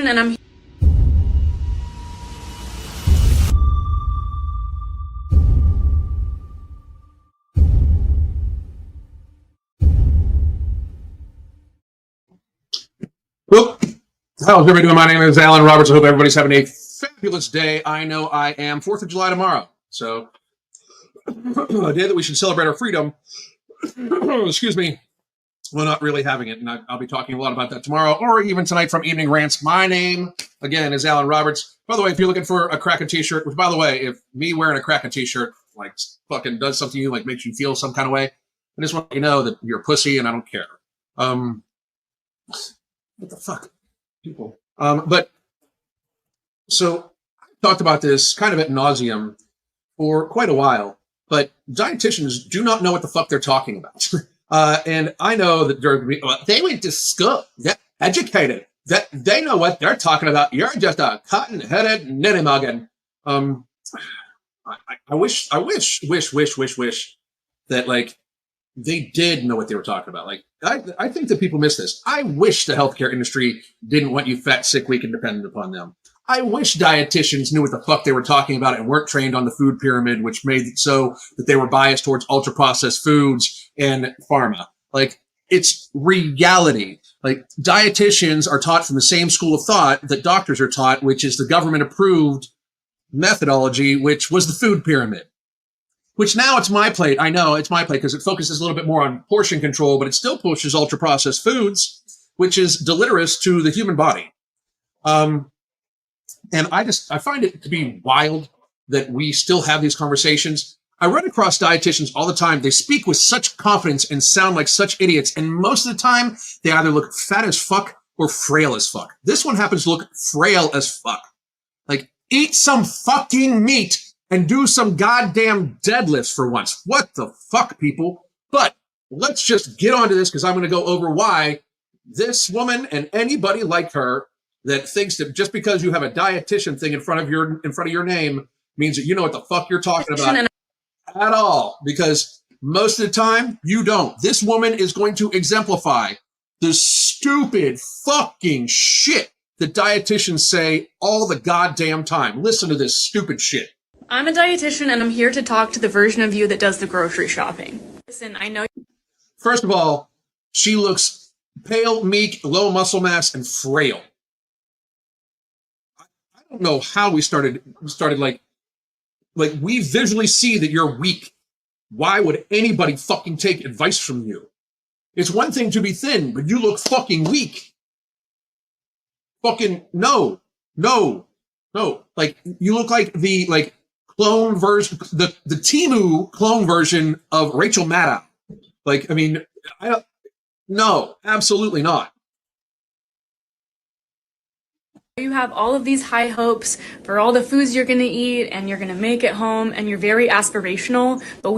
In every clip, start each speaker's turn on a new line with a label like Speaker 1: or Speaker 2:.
Speaker 1: and I'm
Speaker 2: Well, how's everybody doing? My name is Alan Roberts. I hope everybody's having a fabulous day. I know I am. 4th of July tomorrow. So, a day that we should celebrate our freedom. Excuse me. We're not really having it. And I'll be talking a lot about that tomorrow or even tonight from Evening Rants. My name, again, is Alan Roberts. By the way, if you're looking for a Kraken t-shirt, which, by the way, if me wearing a Kraken t-shirt, like, fucking does something to you, like, makes you feel some kind of way, I just want you to know that you're a pussy and I don't care. What the fuck? People. But so I talked about this kind of ad nauseum for quite a while, but dietitians do not know what the fuck they're talking about. And I know that they went to school, they're educated, that they know what they're talking about. You're just a cotton-headed nitty-muggin. I wish that, like, they did know what they were talking about. Like, I think that people miss this. I wish the healthcare industry didn't want you fat, sick, weak, and dependent upon them. I wish dietitians knew what the fuck they were talking about and weren't trained on the food pyramid, which made it so that they were biased towards ultra-processed foods and pharma. Like, it's reality. Like, dietitians are taught from the same school of thought that doctors are taught, which is the government-approved methodology, which was the food pyramid. Which now it's my plate. I know it's my plate because it focuses a little bit more on portion control, but it still pushes ultra-processed foods, which is deleterious to the human body. And I find it to be wild that we still have these conversations. I run across dietitians all the time. They speak with such confidence and sound like such idiots. And most of the time, they either look fat as fuck or frail as fuck. This one happens to look frail as fuck. Like, eat some fucking meat and do some goddamn deadlifts for once. What the fuck, people? But let's just get onto this because I'm going to go over why this woman and anybody like her that thinks that just because you have a dietitian thing in front of your name means that you know what the fuck you're talking about at all. Because most of the time, you don't. This woman is going to exemplify the stupid fucking shit that dietitians say all the goddamn time. Listen to this stupid shit.
Speaker 1: I'm a dietitian and I'm here to talk to the version of you that does the grocery shopping. Listen, I know.
Speaker 2: First of all, she looks pale, meek, low muscle mass, and frail. I don't know how we started like we visually see that you're weak. Why would anybody fucking take advice from you? It's one thing to be thin, but you look fucking weak. Fucking no. Like, you look like the clone version, the Temu clone version of Rachel Maddow. Like, I mean, no, absolutely not.
Speaker 1: You have all of these high hopes for all the foods you're going to eat and you're going to make at home and you're very aspirational, but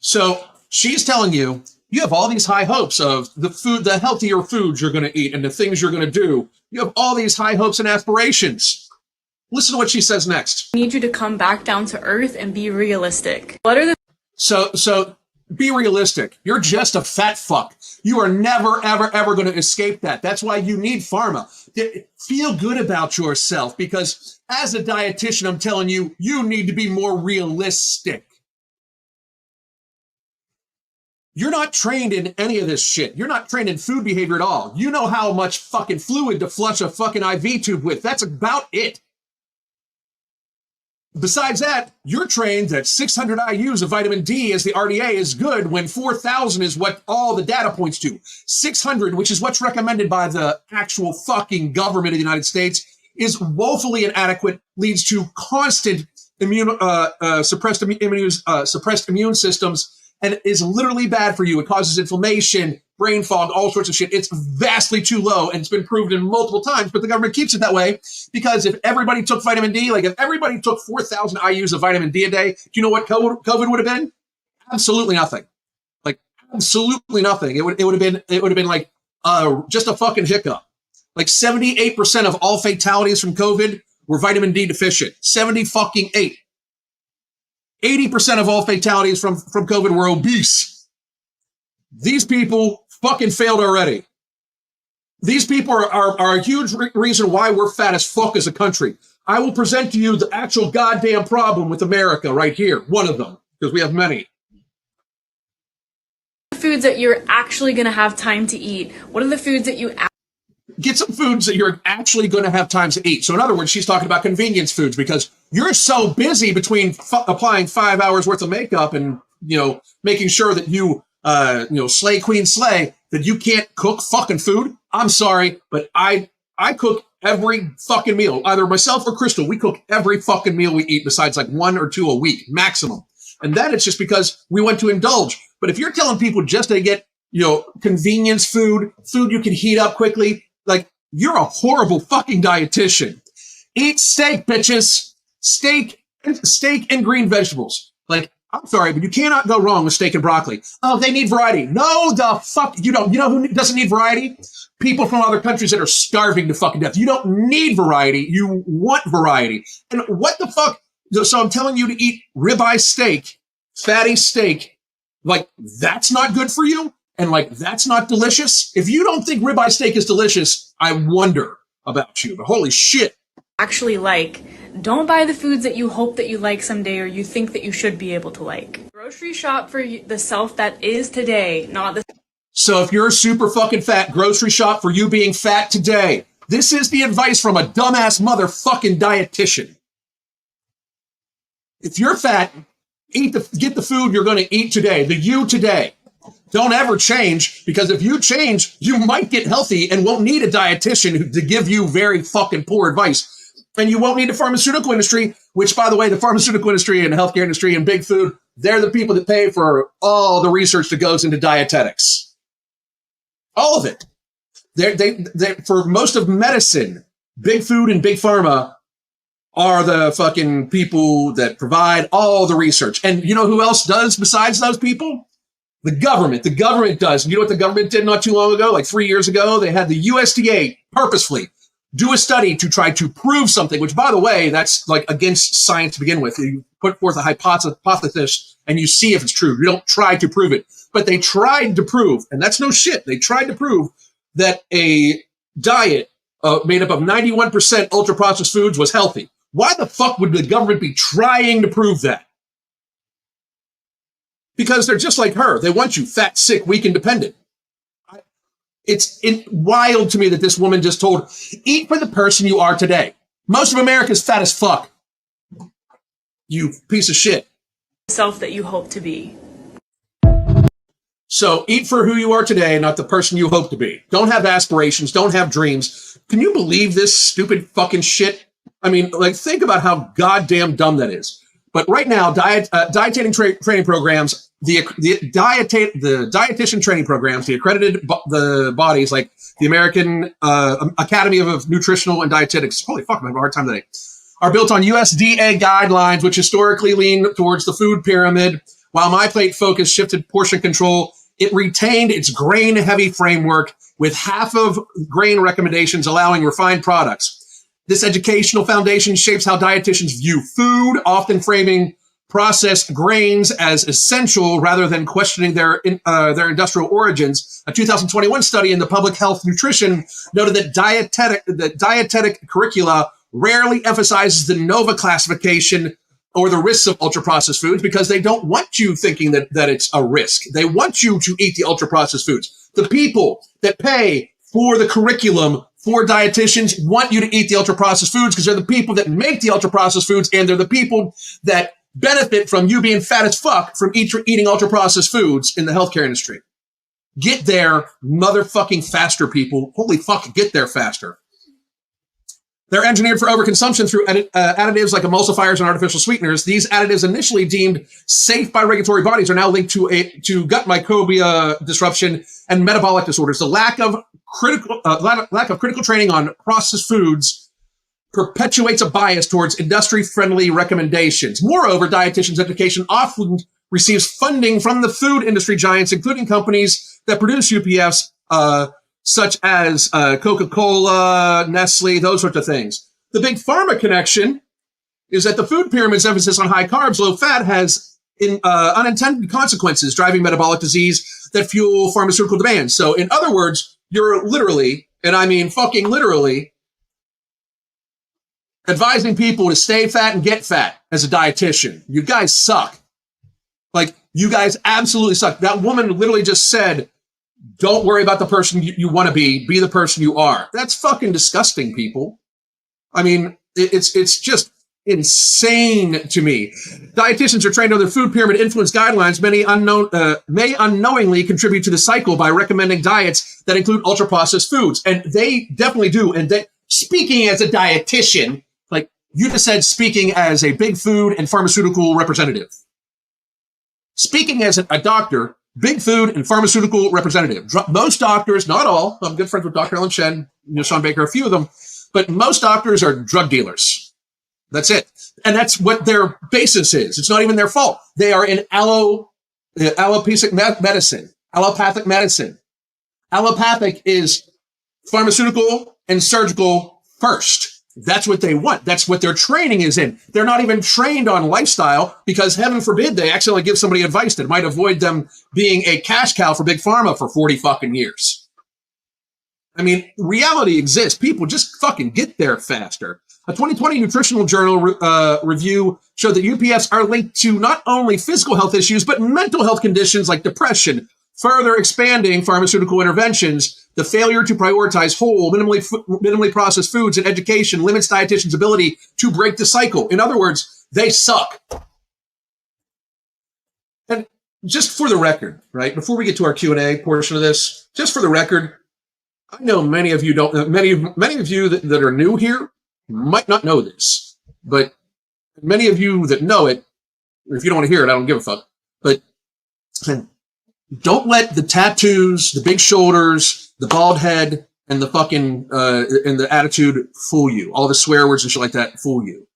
Speaker 2: So she's telling you, you have all these high hopes of the healthier foods you're going to eat and the things you're going to do. You have all these high hopes and aspirations. Listen to what she says next.
Speaker 1: I need you to come back down to earth and be realistic. What are the
Speaker 2: So be realistic. You're just a fat fuck. You are never, ever going to escape that. That's why you need pharma. Feel good about yourself because as a dietitian, I'm telling you, you need to be more realistic. You're not trained in any of this shit. You're not trained in food behavior at all. You know how much fucking fluid to flush a fucking IV tube with. That's about it. Besides that, you're trained that 600 IUs of vitamin D as the RDA is good when 4,000 is what all the data points to. 600, which is what's recommended by the actual fucking government of the United States, is woefully inadequate, leads to constant suppressed immune systems, and is literally bad for you. It causes inflammation, brain fog, all sorts of shit. It's vastly too low, and it's been proven multiple times, but the government keeps it that way because if everybody took vitamin D, like if everybody took 4,000 IUs of vitamin D a day, do you know what COVID would have been? Absolutely nothing. Like, absolutely nothing. It would have been like just a fucking hiccup. Like 78% of all fatalities from COVID were vitamin D deficient. 78. 80% of all fatalities from COVID were obese. These people fucking failed already. These people are a huge reason why we're fat as fuck as a country. I will present to you the actual goddamn problem with America right here. One of them, because we have many.
Speaker 1: Foods that you're actually going to have time to eat. What are the foods that you
Speaker 2: get some foods that you're actually going to have time to eat. So in other words, she's talking about convenience foods because you're so busy between applying 5 hours worth of makeup and, making sure that you, slay queen slay, that you can't cook fucking food. I'm sorry, but I cook every fucking meal, either myself or Crystal. We cook every fucking meal we eat besides like 1 or 2 a week maximum. And that it's just because we want to indulge. But if you're telling people just to get, convenience food you can heat up quickly, like, you're a horrible fucking dietitian. Eat steak, bitches. Steak and green vegetables. Like, I'm sorry, but you cannot go wrong with steak and broccoli. Oh, they need variety. No, the fuck you don't. You know who doesn't need variety? People from other countries that are starving to fucking death. You don't need variety. You want variety. And what the fuck? So I'm telling you to eat ribeye steak, fatty steak. Like, that's not good for you? And like, that's not delicious? If you don't think ribeye steak is delicious, I wonder about you. But holy shit.
Speaker 1: actually like. Don't buy the foods that you hope that you like someday or you think that you should be able to like. Grocery shop for the self that is today, not the...
Speaker 2: So if you're super fucking fat, grocery shop for you being fat today. This is the advice from a dumbass motherfucking dietitian. If you're fat, get the food you're going to eat today, the you today. Don't ever change, because if you change, you might get healthy and won't need a dietitian to give you very fucking poor advice. And you won't need the pharmaceutical industry, which, by the way, the pharmaceutical industry and the healthcare industry and big food, they're the people that pay for all the research that goes into dietetics. All of it. They for most of medicine, big food and big pharma are the fucking people that provide all the research. And you know who else does besides those people? The government. The government does. And you know what the government did not too long ago? Like 3 years ago, they had the USDA purposefully do a study to try to prove something, which, by the way, that's like against science to begin with. You put forth a hypothesis and you see if it's true. You don't try to prove it. But they tried to prove, and that's no shit, they tried to prove that a diet made up of 91% ultra-processed foods was healthy. Why the fuck would the government be trying to prove that? Because they're just like her. They want you fat, sick, weak, and dependent. It's wild to me that this woman just told, eat for the person you are today. Most of America's fat as fuck. You piece of shit.
Speaker 1: Self that you hope to be.
Speaker 2: So eat for who you are today, not the person you hope to be. Don't have aspirations. Don't have dreams. Can you believe this stupid fucking shit? I mean, like, think about how goddamn dumb that is. But right now, dietetic training programs, the dietitian training programs, the accredited the bodies like the American Academy of Nutritional and Dietetics, holy fuck, I'm having a hard time today, are built on USDA guidelines, which historically lean towards the food pyramid. While My Plate focus shifted portion control, it retained its grain-heavy framework with half of grain recommendations allowing refined products. This educational foundation shapes how dietitians view food, often framing processed grains as essential rather than questioning their industrial origins. A 2021 study in the Public Health Nutrition noted that dietetic curricula rarely emphasizes the NOVA classification or the risks of ultra-processed foods because they don't want you thinking that it's a risk. They want you to eat the ultra-processed foods. The people that pay for the curriculum for dietitians want you to eat the ultra-processed foods because they're the people that make the ultra-processed foods, and they're the people that benefit from you being fat as fuck from eating ultra-processed foods in the healthcare industry. Get there, motherfucking faster, people. Holy fuck, get there faster. They're engineered for overconsumption through additives like emulsifiers and artificial sweeteners. These additives, initially deemed safe by regulatory bodies, are now linked to gut microbiota disruption and metabolic disorders. The lack of critical training on processed foods perpetuates a bias towards industry-friendly recommendations. Moreover, dietitians' education often receives funding from the food industry giants, including companies that produce UPFs, such as Coca-Cola, Nestle, those sorts of things. The big pharma connection is that the food pyramid's emphasis on high carbs, low fat has unintended consequences, driving metabolic disease that fuel pharmaceutical demand. So in other words, you're literally and I mean fucking literally, advising people to stay fat and get fat as a dietitian. You guys suck. Like, you guys absolutely suck. That woman literally just said, don't worry about the person you want to be the person you are. That's fucking disgusting, people. I mean, it's just insane to me. Dietitians are trained under food pyramid influence guidelines. Many may unknowingly contribute to the cycle by recommending diets that include ultra-processed foods. And they definitely do. And speaking as a dietitian, like you just said, speaking as a big food and pharmaceutical representative. Speaking as a doctor, big food and pharmaceutical representative. Most doctors, not all, I'm good friends with Dr. Ellen Shen, Sean Baker, a few of them, but most doctors are drug dealers. That's it. And that's what their basis is. It's not even their fault. They are in allopathic medicine. Allopathic is pharmaceutical and surgical first. That's what they want. That's what their training is in. They're not even trained on lifestyle because heaven forbid they accidentally give somebody advice that might avoid them being a cash cow for Big Pharma for 40 fucking years. I mean, reality exists. People just fucking get there faster. A 2020 Nutritional Journal review showed that UPFs are linked to not only physical health issues, but mental health conditions like depression, further expanding pharmaceutical interventions. The failure to prioritize whole, minimally processed foods and education limits dietitians' ability to break the cycle. In other words, they suck. And just for the record, right, before we get to our Q&A portion of this, just for the record, I know many of you don't, many of you that are new here might not know this, but many of you that know it, or if you don't want to hear it, I don't give a fuck, but don't let the tattoos, the big shoulders, the bald head, and the fucking, and the attitude fool you. All the swear words and shit like that fool you.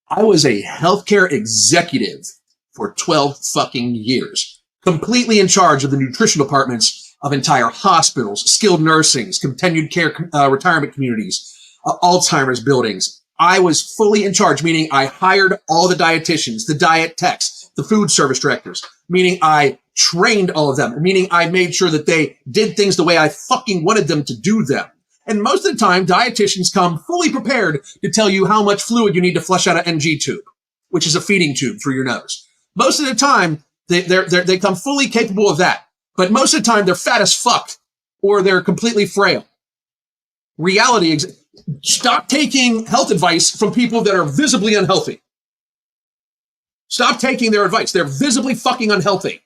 Speaker 2: I was a healthcare executive for 12 fucking years, completely in charge of the nutrition departments of entire hospitals, skilled nursing, continued care, retirement communities, Alzheimer's buildings. I was fully in charge, meaning I hired all the dietitians, the diet techs, the food service directors, meaning I trained all of them, meaning I made sure that they did things the way I fucking wanted them to do them. And most of the time, dietitians come fully prepared to tell you how much fluid you need to flush out an NG tube, which is a feeding tube through your nose. Most of the time, they come fully capable of that. But most of the time, they're fat as fuck or they're completely frail. Reality, stop taking health advice from people that are visibly unhealthy. Stop taking their advice. They're visibly fucking unhealthy.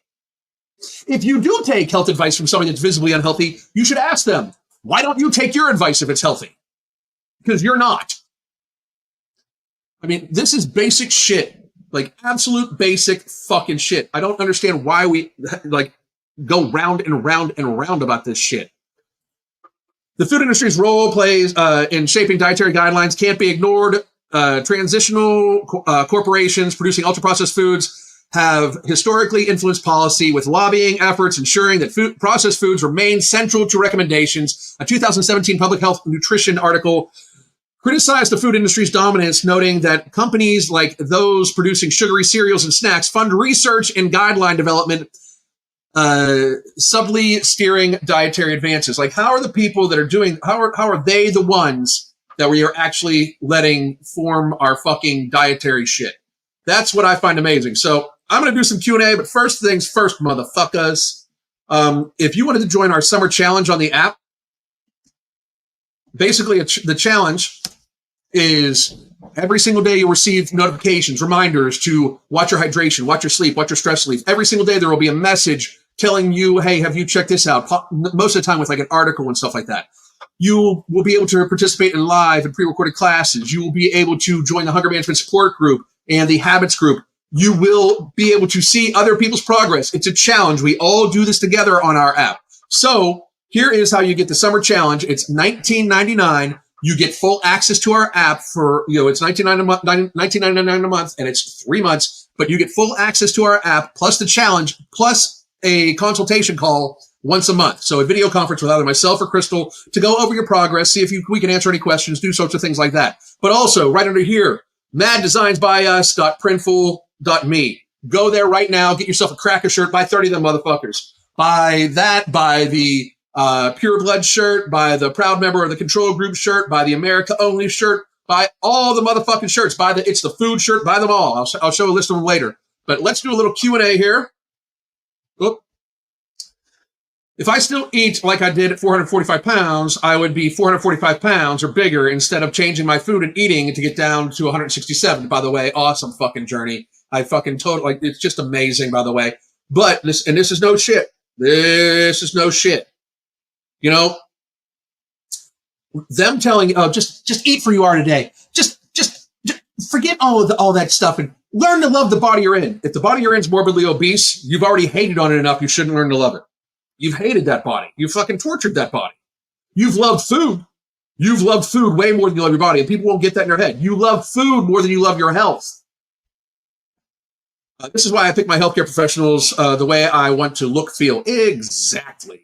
Speaker 2: If you do take health advice from somebody that's visibly unhealthy, you should ask them, why don't you take your advice if it's healthy? Because you're not. I mean, this is basic shit, like absolute basic fucking shit. I don't understand why we like go round and round and round about this shit. The food industry's role plays in shaping dietary guidelines can't be ignored. Transitional corporations producing ultra-processed foods have historically influenced policy with lobbying efforts ensuring that processed foods remain central to recommendations. A 2017 Public Health Nutrition article criticized the food industry's dominance, noting that companies like those producing sugary cereals and snacks fund research and guideline development, subtly steering dietary advances. Like, how are the people that are doing, how are they the ones that we are actually letting form our fucking dietary shit? That's what I find amazing. So I'm going to do some Q&A, but first things first, motherfuckers. If you wanted to join our summer challenge on the app, basically the challenge is every single day you'll receive notifications, reminders to watch your hydration, watch your sleep, watch your stress relief. Every single day there will be a message telling you, hey, have you checked this out? Most of the time with like an article and stuff like that. You will be able to participate in live and pre-recorded classes. You will be able to join the Hunger Management Support Group and the Habits Group. You will be able to see other people's progress. It's a challenge. We all do this together on our app. So here is how you get the summer challenge. It's $19.99. You get full access to our app for, it's $19.99 a month, and it's 3 months, but you get full access to our app plus the challenge plus a consultation call once a month. So a video conference with either myself or Crystal to go over your progress, see if we can answer any questions, do sorts of things like that. But also right under here, maddesignsbyus.printful.me. Go there right now. Get yourself a cracker shirt. Buy 30 of them motherfuckers. Buy that. Buy the Pure Blood shirt, buy the Proud Member of the Control Group shirt, buy the America Only shirt, buy all the motherfucking shirts, buy the It's the Food shirt, buy them all. I'll show a list of them later. But let's do a little Q&A here. Oop. If I still eat like I did at 445 pounds, I would be 445 pounds or bigger instead of changing my food and eating to get down to 167. By the way, awesome fucking journey. I fucking totally, it's just amazing, by the way. But this is no shit. This is no shit. You know, them telling you, oh, just eat for you are today. Just forget all that stuff and learn to love the body you're in. If the body you're in is morbidly obese, you've already hated on it enough. You shouldn't learn to love it. You've hated that body. You fucking tortured that body. You've loved food. You've loved food way more than you love your body. And people won't get that in their head. You love food more than you love your health. This is why I pick my healthcare professionals the way I want to look, feel. Exactly.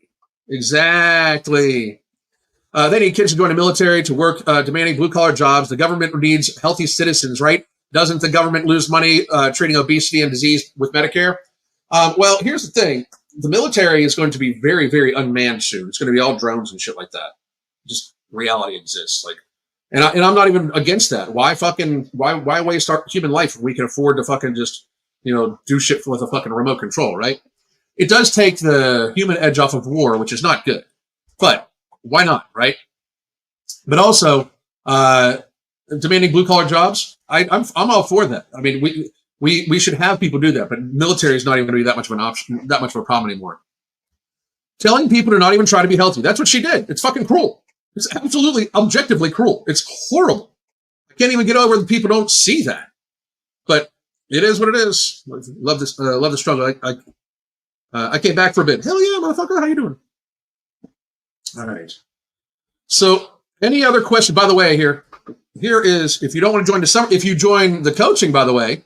Speaker 2: They need kids to join the military to work demanding blue-collar jobs. The government needs healthy citizens, right? Doesn't the government lose money treating obesity and disease with Medicare? Well, here's the thing. The military is going to be very, very unmanned soon. It's going to be all drones and shit like that. Just reality exists. And I'm not even against that. Why waste our human life if we can afford to fucking just, do shit with a fucking remote control, right? It does take the human edge off of war, which is not good. But why not, right? But also, demanding blue-collar jobs, I'm all for that. I mean, we should have people do that, but military is not even going to be that much of an option, that much of a problem anymore. Telling people to not even try to be healthy. That's what she did. It's fucking cruel. It's absolutely objectively cruel. It's horrible. I can't even get over that people don't see that. But it is what it is. Love this. Love the struggle. I came back for a bit. Hell yeah, motherfucker. How you doing? All right. So any other question? By the way, here is, if you don't want to join the summer, if you join the coaching, by the way,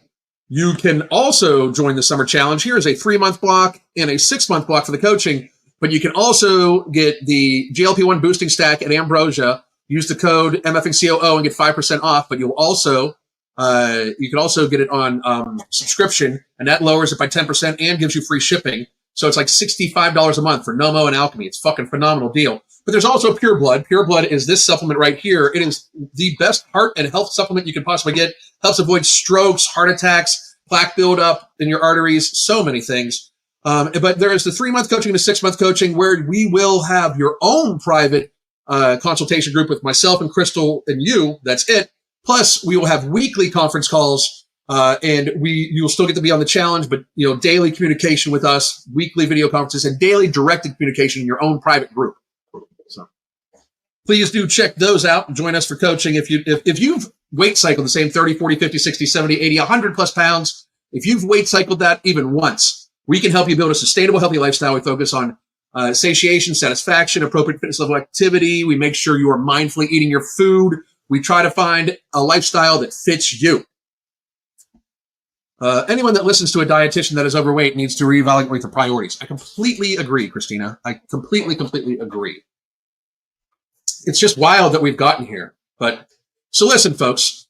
Speaker 2: you can also join the summer challenge. Here is a 3-month block and a 6-month block for the coaching, but you can also get the GLP-1 boosting stack at Ambrosia. Use the code MFingCOO and get 5% off, but you can also get it on subscription, and that lowers it by 10% and gives you free shipping. So it's like $65 a month for Nomo and Alchemy. It's a fucking phenomenal deal. But there's also Pure Blood. Pure Blood is this supplement right here. It is the best heart and health supplement you can possibly get. Helps avoid strokes, heart attacks, plaque buildup in your arteries, so many things. But there is the 3-month coaching and the 6-month coaching where we will have your own private consultation group with myself and Crystal and you. That's it. Plus, we will have weekly conference calls. And you'll still get to be on the challenge, but daily communication with us, weekly video conferences, and daily directed communication in your own private group. So please do check those out and join us for coaching. If you've weight cycled the same 30, 40, 50, 60, 70, 80, 100 plus pounds, if you've weight cycled that even once, we can help you build a sustainable, healthy lifestyle. We focus on satiation, satisfaction, appropriate fitness level activity. We make sure you are mindfully eating your food. We try to find a lifestyle that fits you. Anyone that listens to a dietitian that is overweight needs to reevaluate their priorities. I completely agree, Christina. I completely agree. It's just wild that we've gotten here. But so listen, folks,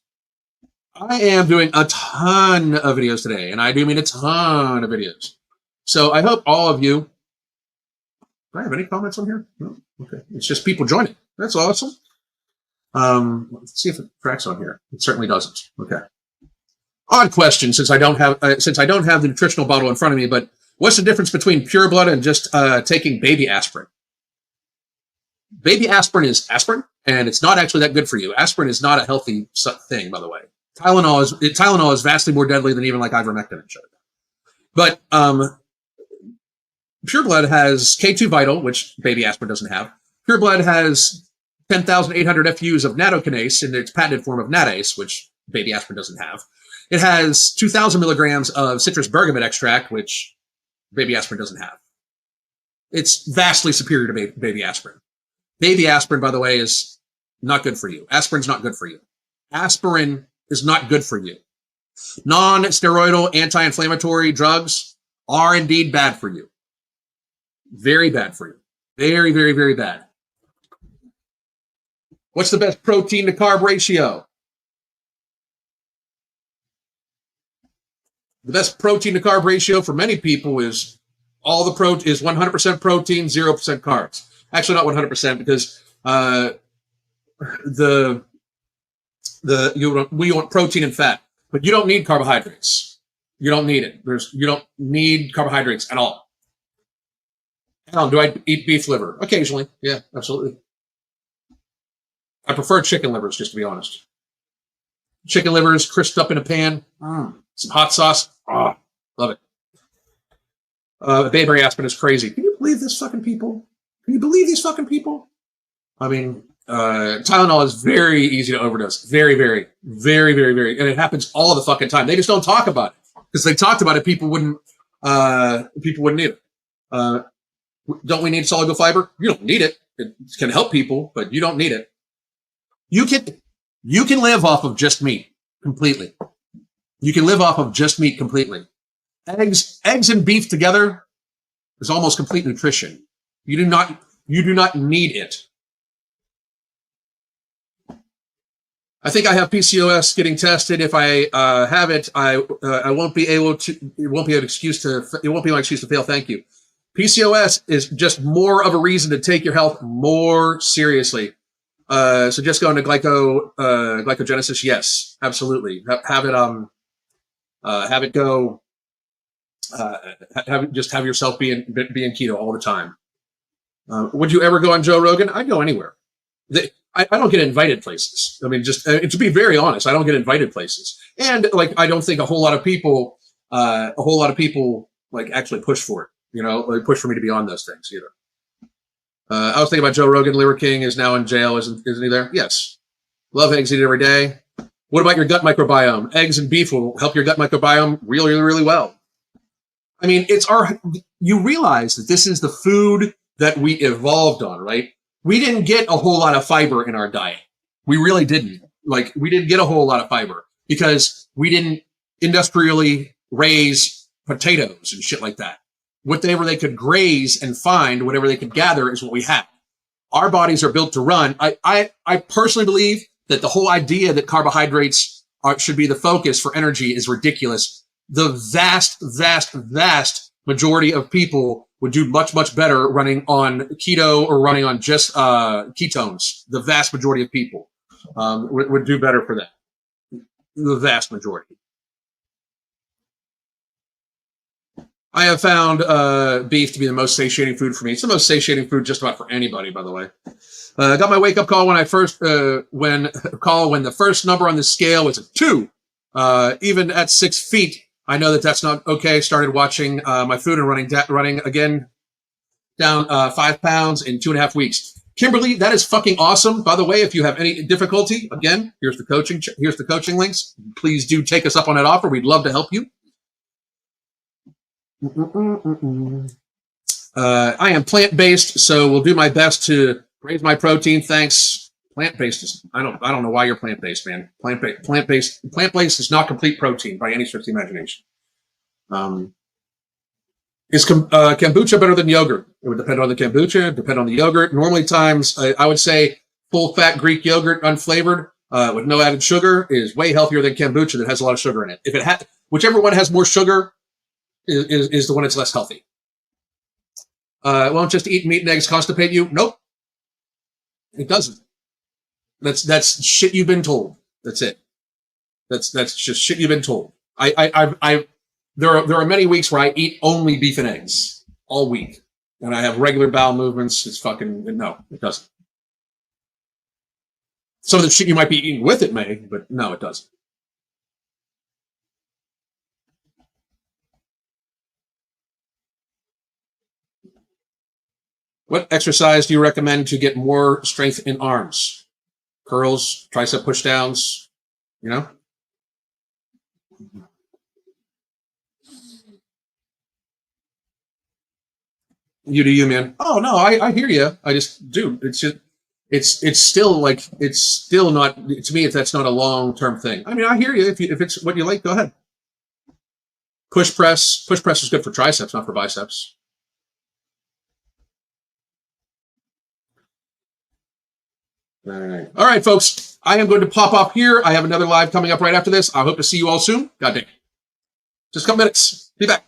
Speaker 2: I am doing a ton of videos today, and I do mean a ton of videos. So I hope all of you, do I have any comments on here? No? Okay. It's just people joining. That's awesome. Let's see if it tracks on here. It certainly doesn't. Okay. Odd question, since I don't have the nutritional bottle in front of me, but what's the difference between Pure Blood and just taking baby aspirin? Baby aspirin is aspirin, and it's not actually that good for you. Aspirin is not a healthy thing, by the way. Tylenol is vastly more deadly than even like ivermectin and shit. But Pure Blood has K2 Vital, which baby aspirin doesn't have. Pure Blood has 10,800 FUs of nattokinase in its patented form of natase, which baby aspirin doesn't have. It has 2,000 milligrams of citrus bergamot extract, which baby aspirin doesn't have. It's vastly superior to baby aspirin. Baby aspirin, by the way, is not good for you. Aspirin's not good for you. Aspirin is not good for you. Non-steroidal anti-inflammatory drugs are indeed bad for you. Very bad for you. Very, very, very bad. What's the best protein to carb ratio? The best protein to carb ratio for many people is 100% protein, 0% carbs. Actually, not 100% because we want protein and fat, but you don't need carbohydrates. You don't need it. You don't need carbohydrates at all. Do I eat beef liver? Occasionally. Yeah, absolutely. I prefer chicken livers, just to be honest. Chicken livers crisped up in a pan. Some hot sauce. Love it. Bayberry aspirin is crazy. Can you believe this fucking people? Can you believe these fucking people? I mean, Tylenol is very easy to overdose. Very, very, very, very, very. And it happens all the fucking time. They just don't talk about it. Because they talked about it, people wouldn't need it. Don't we need soluble fiber? You don't need it. It can help people, but you don't need it. You can live off of just meat completely. You can live off of just meat completely. Eggs and beef together is almost complete nutrition. You do not need it. I think I have PCOS getting tested. If I have it, I won't be able to. It won't be an excuse to. It won't be my excuse to fail. Thank you. PCOS is just more of a reason to take your health more seriously. So just go into glycogenesis. Yes, absolutely. Have it go. Have yourself be in keto all the time. Would you ever go on Joe Rogan? I'd go anywhere. I don't get invited places. I mean, just to be very honest, I don't get invited places, and I don't think a whole lot of people like actually push for it. Like push for me to be on those things either. I was thinking about Joe Rogan. Liver King is now in jail, isn't he there? Yes. Love eggs, eat it every day. What about your gut microbiome? Eggs and beef will help your gut microbiome really, really, really well. I mean, you realize that this is the food that we evolved on, right? We didn't get a whole lot of fiber in our diet. We really didn't. We didn't get a whole lot of fiber because we didn't industrially raise potatoes and shit like that. Whatever they could graze and find, whatever they could gather is what we had. Our bodies are built to run. I personally believe that the whole idea that carbohydrates should be the focus for energy is ridiculous. The vast, vast, vast majority of people would do much, much better running on keto or running on just ketones. The vast majority of people would do better for that. The vast majority. I have found beef to be the most satiating food for me. It's the most satiating food just about for anybody, by the way. Got my wake-up call when the first number on the scale was a 2. Even at 6 feet, I know that that's not okay. Started watching my food and running again down 5 pounds in 2.5 weeks. Kimberly, that is fucking awesome. By the way, if you have any difficulty, again, here's the coaching links. Please do take us up on that offer. We'd love to help you. I am plant-based, so we'll do my best to raise my protein. Thanks. Plant-based is, I don't know why you're plant-based, man. Plant-based is not complete protein by any stretch of the imagination. Is kombucha better than yogurt? It would depend on the kombucha, depend on the yogurt. Normally times, I would say full-fat Greek yogurt, unflavored, with no added sugar is way healthier than kombucha that has a lot of sugar in it. Whichever one has more sugar is the one that's less healthy. Won't just eat meat and eggs constipate you? Nope. It doesn't. That's shit you've been told. That's it. That's just shit you've been told. There are many weeks where I eat only beef and eggs all week, and I have regular bowel movements. It's fucking no, it doesn't. Some of the shit you might be eating with it may, but no, it doesn't. What exercise do you recommend to get more strength in arms? Curls, tricep pushdowns, You do you, man. Oh no, I hear you. I just do. It's just it's still not to me. If that's not a long-term thing. I mean, I hear you. If it's what you like, go ahead. Push press is good for triceps, not for biceps. All right, folks. I am going to pop off here. I have another live coming up right after this. I hope to see you all soon. God dang. Just a couple minutes. Be back.